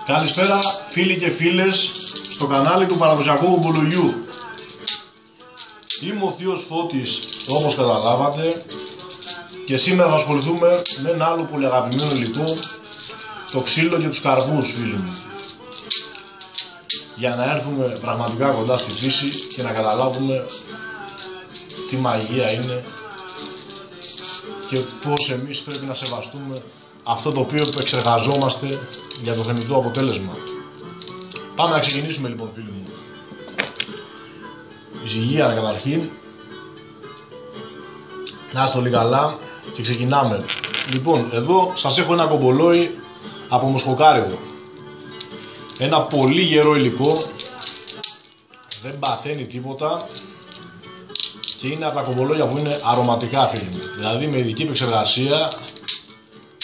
Καλησπέρα φίλοι και φίλες στο κανάλι του Παραδοσιακού Κουμπολογιού. Είμαι ο Θείος Φώτης, όπως καταλάβατε, και σήμερα θα ασχοληθούμε με ένα άλλο πολύ αγαπημένο υλικό, το ξύλο και τους καρπούς, φίλοι μου. Για να έρθουμε πραγματικά κοντά στη φύση και να καταλάβουμε τι μαγεία είναι και πώς εμείς πρέπει να σεβαστούμε αυτό το οποίο εξεργαζόμαστε για το θεμητό αποτέλεσμα. Πάμε να ξεκινήσουμε λοιπόν, φίλοι μου. Υγεία καταρχήν. Να είστε όλοι καλά και ξεκινάμε. Λοιπόν, εδώ σας έχω ένα κομπολόι από μοσχοκάριδο. Ένα πολύ γερό υλικό, δεν παθαίνει τίποτα και είναι από τα κομπολόγια που είναι αρωματικά, φίλοι μου. Δηλαδή με ειδική επεξεργασία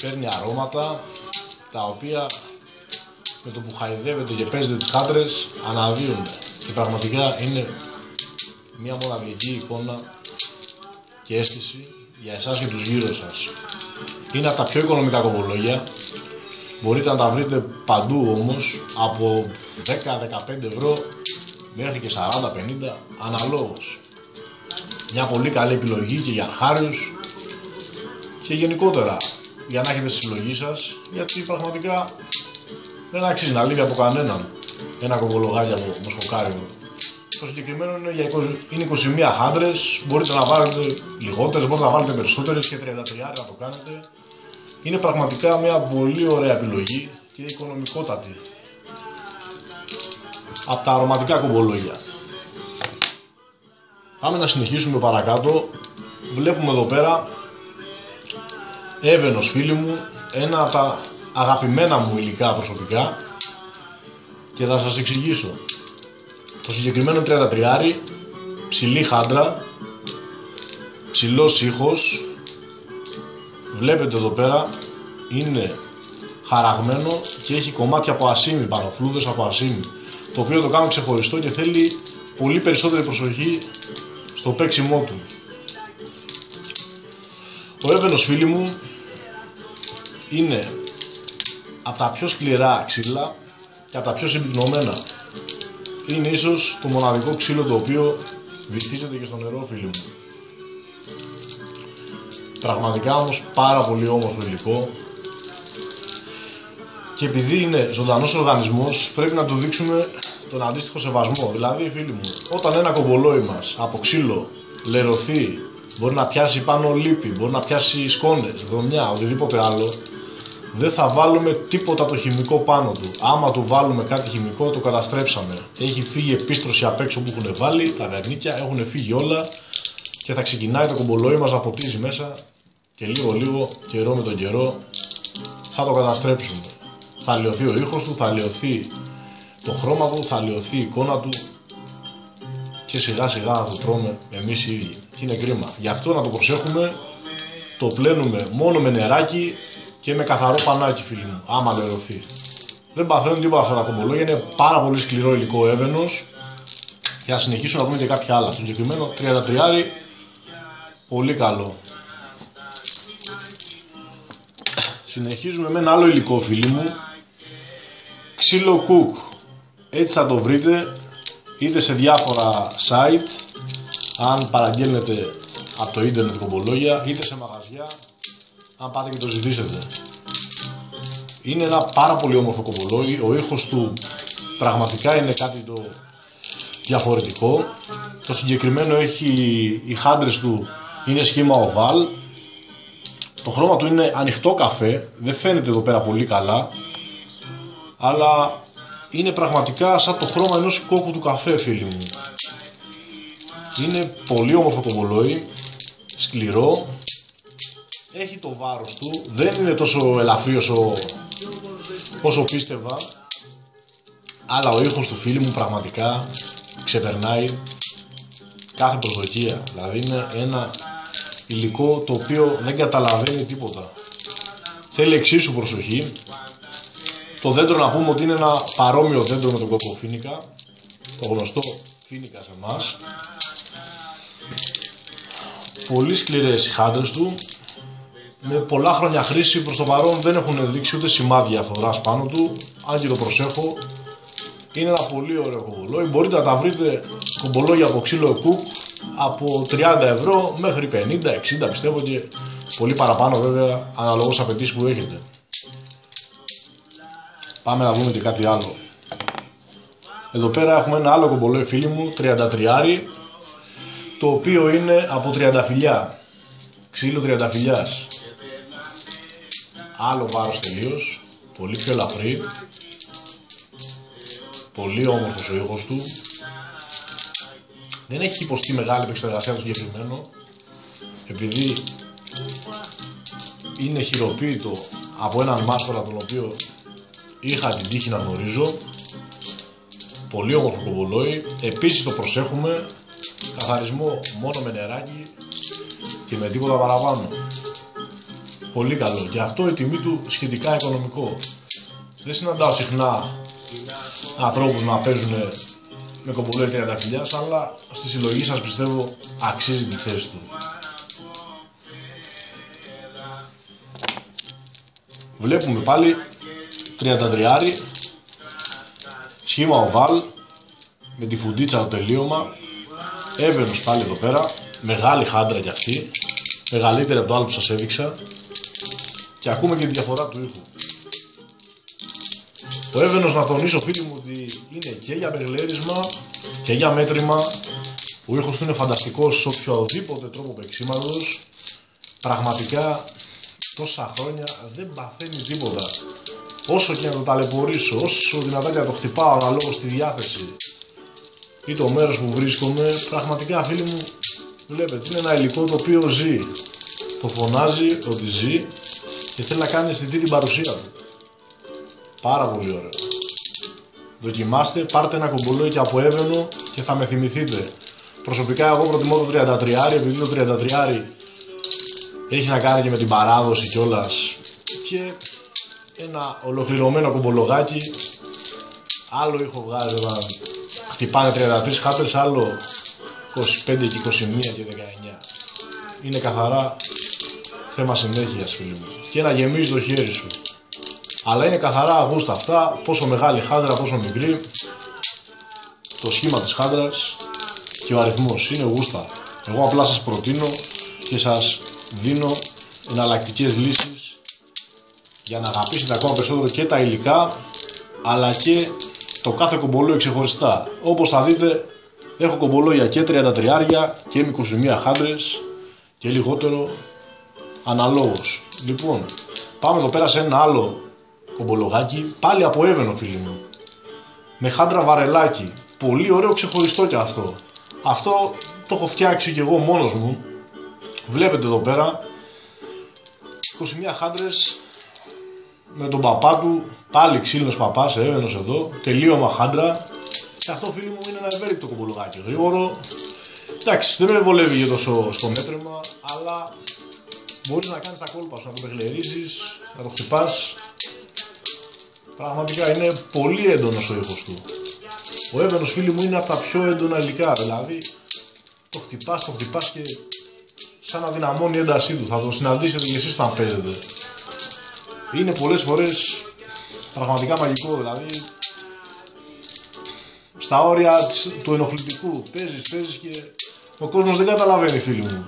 παίρνει αρώματα τα οποία με το που χαϊδεύετε και παίζετε τις χάντρες αναδύονται και πραγματικά είναι μια μοναδική εικόνα και αίσθηση για εσάς και τους γύρω σας. Είναι από τα πιο οικονομικά κομπολόγια, μπορείτε να τα βρείτε παντού όμως από 10-15 ευρώ μέχρι και 40-50 αναλόγως. Μια πολύ καλή επιλογή και για αρχάριους και γενικότερα για να έχετε στη συλλογή σας, γιατί πραγματικά δεν αξίζει να λείπει από κανέναν ένα κομπολογάκι από μοσχοκάριδο. Το συγκεκριμένο είναι 21 χάντρες, μπορείτε να βάλετε λιγότερες, μπορείτε να βάλετε περισσότερες και 33 να το κάνετε. Είναι πραγματικά μια πολύ ωραία επιλογή και οικονομικότατη από τα αρωματικά κομπολόγια. Πάμε να συνεχίσουμε παρακάτω. Βλέπουμε εδώ πέρα έβαινος, φίλοι μου, ένα από τα αγαπημένα μου υλικά προσωπικά και θα σας εξηγήσω. Το συγκεκριμένο 33, ψηλή χάντρα, ψηλός ήχος, βλέπετε εδώ πέρα είναι χαραγμένο και έχει κομμάτια από ασίμι πάνω, φλούδες από ασίμι, το οποίο το κάνω ξεχωριστό και θέλει πολύ περισσότερη προσοχή στο παίξιμό του. Ο έβαινος, φίλοι μου, είναι από τα πιο σκληρά ξύλα και από τα πιο συμπυκνωμένα. Είναι ίσως το μοναδικό ξύλο το οποίο βυθίζεται και στο νερό, φίλοι μου. Πραγματικά όμως πάρα πολύ όμορφο υλικό και επειδή είναι ζωντανός οργανισμός πρέπει να του δείξουμε τον αντίστοιχο σεβασμό. Δηλαδή, φίλοι μου, όταν ένα κομπολόι μας από ξύλο λερωθεί, μπορεί να πιάσει πάνω λίπη, μπορεί να πιάσει σκόνες, βρωμιά, οτιδήποτε άλλο, δεν θα βάλουμε τίποτα το χημικό πάνω του. Άμα του βάλουμε κάτι χημικό, το καταστρέψαμε. Έχει φύγει επίστρωση απ' έξω που έχουν βάλει, τα βερνίκια έχουν φύγει όλα και θα ξεκινάει το κομπολόι μας να ποτίζει μέσα και λίγο καιρό με τον καιρό θα το καταστρέψουμε. Θα λιωθεί ο ήχος του, θα λιωθεί το χρώμα του, θα λιωθεί η εικόνα του και σιγά σιγά να το τρώμε εμείς οι ίδιοι. Και είναι κρίμα. Γι' αυτό να το προσέχουμε, το πλένουμε μόνο με νεράκι και με καθαρό πανάκι, φίλοι μου, άμα λερωθεί. Δεν παθαίνουν τίποτα αυτά τα κομπολόγια, είναι πάρα πολύ σκληρό υλικό έβαινος και θα συνεχίσω να δούμε και κάποια άλλα. Στο συγκεκριμένο 33, πολύ καλό. Συνεχίζουμε με ένα άλλο υλικό, φίλοι μου, ξύλο κουκ. Έτσι θα το βρείτε είτε σε διάφορα site, αν παραγγέλνετε από το ίντερνετ κομπολόγια, είτε σε μαγαζιά, αν πάτε και το ζητήσετε. Είναι ένα πάρα πολύ όμορφο κομπολόγι, ο ήχος του πραγματικά είναι κάτι το διαφορετικό. Το συγκεκριμένο έχει, οι χάντρες του είναι σχήμα oval, το χρώμα του είναι ανοιχτό καφέ, δεν φαίνεται εδώ πέρα πολύ καλά, αλλά είναι πραγματικά σαν το χρώμα ενός κόκκου του καφέ, φίλοι μου. Είναι πολύ όμορφο κομπολόι, σκληρό, έχει το βάρος του, δεν είναι τόσο ελαφρύ όσο πίστευα, αλλά ο ήχος του, φίλοι μου, πραγματικά ξεπερνάει κάθε προσδοκία. Δηλαδή είναι ένα υλικό το οποίο δεν καταλαβαίνει τίποτα, θέλει εξίσου προσοχή. Το δέντρο, να πούμε ότι είναι ένα παρόμοιο δέντρο με τον κοκκοφίνικα, το γνωστό φίνικα σε εμάς. Πολύ σκληρές οι χάντρες του, με πολλά χρόνια χρήση, προς το παρόν δεν έχουν δείξει ούτε σημάδια φθοράς πάνω του, αν και το προσέχω. Είναι ένα πολύ ωραίο κομπολόι, μπορείτε να τα βρείτε κομπολόγια από ξύλο κουκ από 30 ευρώ μέχρι 50-60 πιστεύω, και πολύ παραπάνω βέβαια αναλόγως απαιτήσεις που έχετε. Πάμε να δούμε και κάτι άλλο. Εδώ πέρα έχουμε ένα άλλο κομπολόι φίλοι μου, 33, το οποίο είναι από τριανταφυλλιά, ξύλο τριανταφυλλιάς. Άλλο βάρος τελείως, πολύ πιο ελαφρύ, πολύ όμορφος ο ήχος του. Δεν έχει υποστεί μεγάλη επεξεργασία το συγκεκριμένο, επειδή είναι χειροποίητο από έναν μάστορα τον οποίο είχα την τύχη να γνωρίζω. Πολύ όμορφο κομπολόι, επίσης το προσέχουμε, καθαρισμό μόνο με νεράκι και με τίποτα παραπάνω. Πολύ καλό, και αυτό η τιμή του σχετικά οικονομικό. Δεν συναντάω συχνά ανθρώπους να παίζουν με κομπολόι 30.000, αλλά στη συλλογή σας πιστεύω αξίζει τη θέση του. Βλέπουμε πάλι 33, σχήμα οβάλ, με τη φουντίτσα το τελείωμα, έβαινος πάλι εδώ πέρα, μεγάλη χάντρα κι αυτή, μεγαλύτερη από το άλλο που σας έδειξα, και ακούμε και τη διαφορά του ήχου. Ο έβαινος, να τονίσω φίλοι μου, ότι είναι και για μπεγλέρισμα και για μέτρημα. Ο ήχος του είναι φανταστικός σε οποιοδήποτε τρόπο παίξηματος. Πραγματικά τόσα χρόνια δεν παθαίνει τίποτα. Όσο και να το ταλαιπωρήσω, όσο δυνατά και να το χτυπάω αναλόγως στη διάθεση ή το μέρος που βρίσκομαι, πραγματικά φίλοι μου, βλέπετε, είναι ένα υλικό το οποίο ζει. Το φωνάζει ότι ζει και θέλει να κάνει αισθητή την παρουσία του. Πάρα πολύ ωραίο. Δοκιμάστε, πάρτε ένα κομπολόι και από έβαινο και θα με θυμηθείτε. Προσωπικά εγώ προτιμώ το 33, επειδή το 33 έχει να κάνει και με την παράδοση κιόλας, και ένα ολοκληρωμένο κομπολογάκι. Άλλο ήχο βγάζει όταν χτυπάνε 33 χάτρες, άλλο 25 και 21 και 19. Είναι καθαρά θέμα συνέχειας φίλοι μου, και να γεμίζει το χέρι σου. Αλλά είναι καθαρά αγούστα αυτά, πόσο μεγάλη χάντρα, πόσο μικρή, το σχήμα της χάντρας και ο αριθμός είναι γούστα. Εγώ απλά σας προτείνω και σας δίνω εναλλακτικές λύσεις για να αγαπήσετε ακόμα περισσότερο και τα υλικά, αλλά και το κάθε κομπολόι ξεχωριστά. Όπως θα δείτε, έχω κομπολόια και 33 και με 21 χάντρες και λιγότερο αναλόγως. Λοιπόν, πάμε εδώ πέρα σε ένα άλλο κομπολογάκι, πάλι από έβαινο φίλοι μου, με χάντρα βαρελάκι, πολύ ωραίο, ξεχωριστό και αυτό. Αυτό το έχω φτιάξει και εγώ μόνος μου. Βλέπετε εδώ πέρα 21 χάντρες με τον παπά του, πάλι ξύλινος παπάς, έβαινος εδώ, τελείωμα χάντρα. Και αυτό φίλοι μου είναι ένα ευέλικτο κομπολογάκι, γρήγορο. Εντάξει, δεν με βολεύει για τόσο στο μέτρημα, αλλά μπορείς να κάνεις τα κόλπα σου, να το παιχλερίζεις, να το χτυπάς. Πραγματικά είναι πολύ έντονος ο ήχος του. Ο έβαινος φίλοι μου είναι από τα πιο έντονα υλικά, δηλαδή το χτυπάς και σαν να δυναμώνει η έντασή του. Θα το συναντήσετε και εσείς όταν παίζετε. Είναι πολλές φορές πραγματικά μαγικό, δηλαδή στα όρια του ενοχλητικού. Παίζεις και ο κόσμος δεν καταλαβαίνει φίλοι μου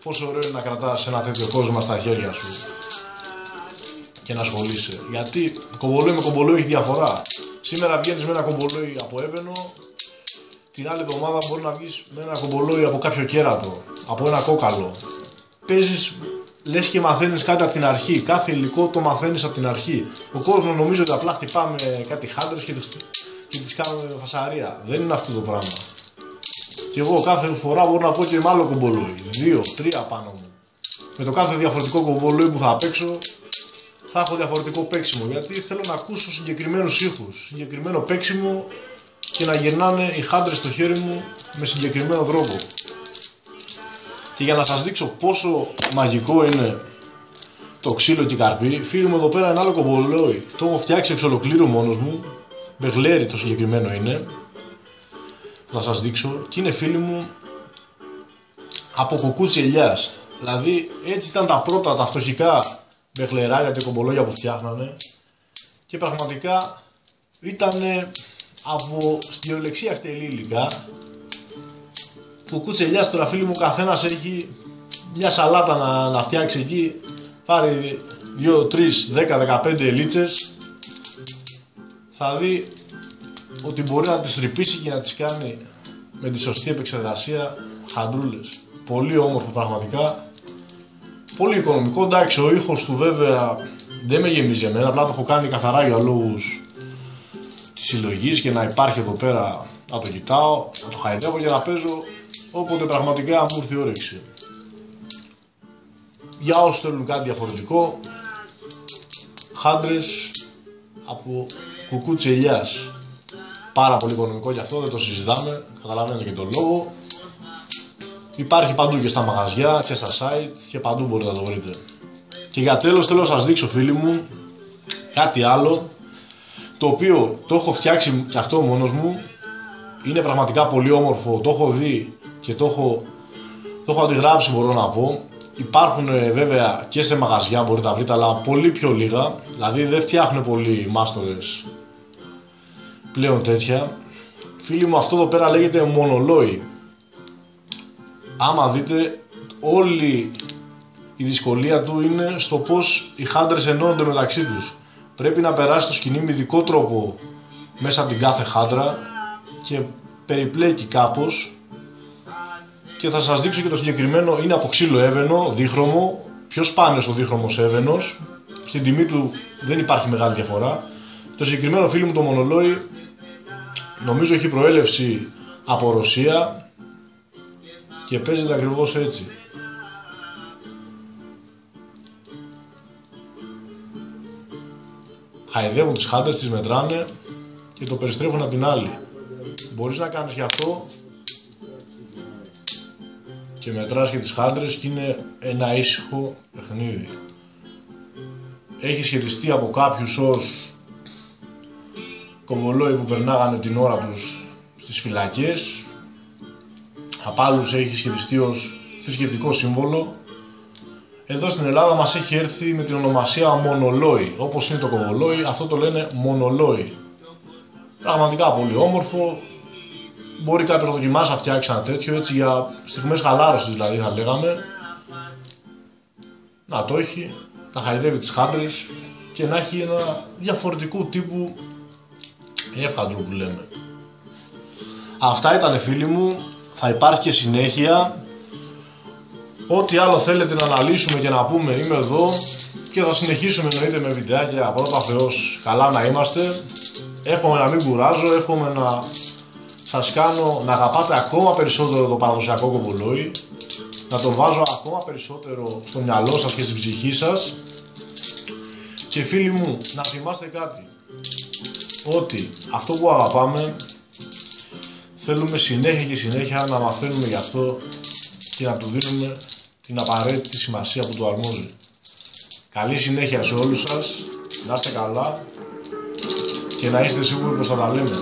πόσο ωραίο είναι να κρατάς ένα τέτοιο κόσμο στα χέρια σου και να ασχολείσαι. Γιατί κομπολόι με κομπολόι έχει διαφορά. Σήμερα βγαίνεις με ένα κομπολόι από έβαινο, την άλλη εβδομάδα μπορεί να βγεις με ένα κομπολόι από κάποιο κέρατο, από ένα κόκαλο. Παίζεις, λες και μαθαίνεις κάτι από την αρχή. Κάθε υλικό το μαθαίνεις από την αρχή. Ο κόσμος νομίζει ότι απλά χτυπάμε κάτι χάντρες και τις κάνουμε φασαρία. Δεν είναι αυτό το πράγμα. Και εγώ κάθε φορά μπορώ να πω και με άλλο κομπολόι, 2-3 πάνω μου. Με το κάθε διαφορετικό κομπολόι που θα παίξω, θα έχω διαφορετικό παίξιμο, γιατί θέλω να ακούσω συγκεκριμένους ήχους, συγκεκριμένο παίξιμο και να γυρνάνε οι χάντρες στο χέρι μου με συγκεκριμένο τρόπο. Και για να σας δείξω πόσο μαγικό είναι το ξύλο και η καρπή, φίλοι μου εδώ πέρα ένα άλλο κομπολόι. Το έχω φτιάξει εξ ολοκλήρου μόνος μου, μπεγλέρι το συγκεκριμένο είναι, θα σας δείξω, και είναι φίλοι μου από κουκούτσι ελιάς. Δηλαδή έτσι ήταν τα πρώτα τα φτωχικά μπεχλεράκια και κομπολόγια που φτιάχνανε και πραγματικά ήταν από κυριολεξία αυτή υλικά. Κουκούτσελιάς τώρα φίλοι μου, καθένας έχει μια σαλάτα να φτιάξει εκεί, πάρει 2, 3, 10, 15 λίτσες, θα δει ότι μπορεί να τις τρυπήσει και να τις κάνει με τη σωστή επεξεργασία χαντρούλες. Πολύ όμορφο πραγματικά, πολύ οικονομικό. Εντάξει, ο ήχος του βέβαια δεν με γεμίζει εμένα, απλά το έχω κάνει καθαρά για λόγους της συλλογής και να υπάρχει εδώ πέρα να το κοιτάω, να το χαϊδεύω και να παίζω όποτε πραγματικά μου ήρθε η όρεξη. Για όσους θέλουν κάτι διαφορετικό, χάντρες από Κουκούτσελιάς. Πάρα πολύ οικονομικό και αυτό, δεν το συζητάμε, καταλαβαίνετε και τον λόγο. Υπάρχει παντού και στα μαγαζιά και στα site και παντού μπορείτε να το βρείτε. Και για τέλος θέλω να σας δείξω φίλοι μου κάτι άλλο, το οποίο το έχω φτιάξει και αυτό μόνος μου. Είναι πραγματικά πολύ όμορφο, το έχω δει και το έχω αντιγράψει, μπορώ να πω. Υπάρχουν βέβαια και σε μαγαζιά, μπορείτε να βρείτε, αλλά πολύ πιο λίγα. Δηλαδή δεν φτιάχνουν πολλοί μάστορες πλέον τέτοια. Φίλοι μου, αυτό εδώ πέρα λέγεται μονολόι. Άμα δείτε, όλη η δυσκολία του είναι στο πως οι χάντρες ενώνονται μεταξύ τους. Πρέπει να περάσει το σκηνή με ειδικό τρόπο μέσα από την κάθε χάντρα και περιπλέκει κάπως. Και θα σας δείξω και το συγκεκριμένο, είναι από ξύλο έβαινο, δίχρωμο, πιο σπάνιος ο δίχρωμος έβαινος, στην τιμή του δεν υπάρχει μεγάλη διαφορά. Το συγκεκριμένο φίλοι μου το μονολόι νομίζω έχει προέλευση από Ρωσία και παίζεται ακριβώς έτσι. Χαϊδεύουν τις χάντρες, τις μετράνε και το περιστρέφουν απ' την άλλη. Μπορείς να κάνεις γι' αυτό και μετράς και τις χάντρες και είναι ένα ήσυχο παιχνίδι. Έχει σχετιστεί από κάποιους ως κομπολόι που περνάγανε την ώρα τους στις φυλακές, από άλλους έχει σχετιστεί ως θρησκευτικό σύμβολο. Εδώ στην Ελλάδα μας έχει έρθει με την ονομασία μονολόι. Όπως είναι το κομπολόι, αυτό το λένε μονολόι. Πραγματικά πολύ όμορφο. Μπορεί κάποιος να δοκιμάσει να φτιάξει ένα τέτοιο, έτσι για στιγμές χαλάρωσης δηλαδή θα λέγαμε. Να το έχει, να χαϊδεύει τις χάντρες και να έχει ένα διαφορετικού τύπου εύχαντρο που λέμε. Αυτά ήταν φίλοι μου, θα υπάρχει και συνέχεια. Ό,τι άλλο θέλετε να αναλύσουμε και να πούμε, είμαι εδώ και θα συνεχίσουμε εννοείται με βιντεάκια. Πρώτα Θεός, καλά να είμαστε. Εύχομαι να μην κουράζω, εύχομαι να σας κάνω να αγαπάτε ακόμα περισσότερο το παραδοσιακό κομπολόι, να το βάζω ακόμα περισσότερο στο μυαλό σας και στην ψυχή σας. Και φίλοι μου, να θυμάστε κάτι, ότι αυτό που αγαπάμε θέλουμε συνέχεια και συνέχεια να μαθαίνουμε γι' αυτό και να του δίνουμε την απαραίτητη σημασία που του αρμόζει. Καλή συνέχεια σε όλους σας, να είστε καλά και να είστε σίγουροι πως θα τα λέμε.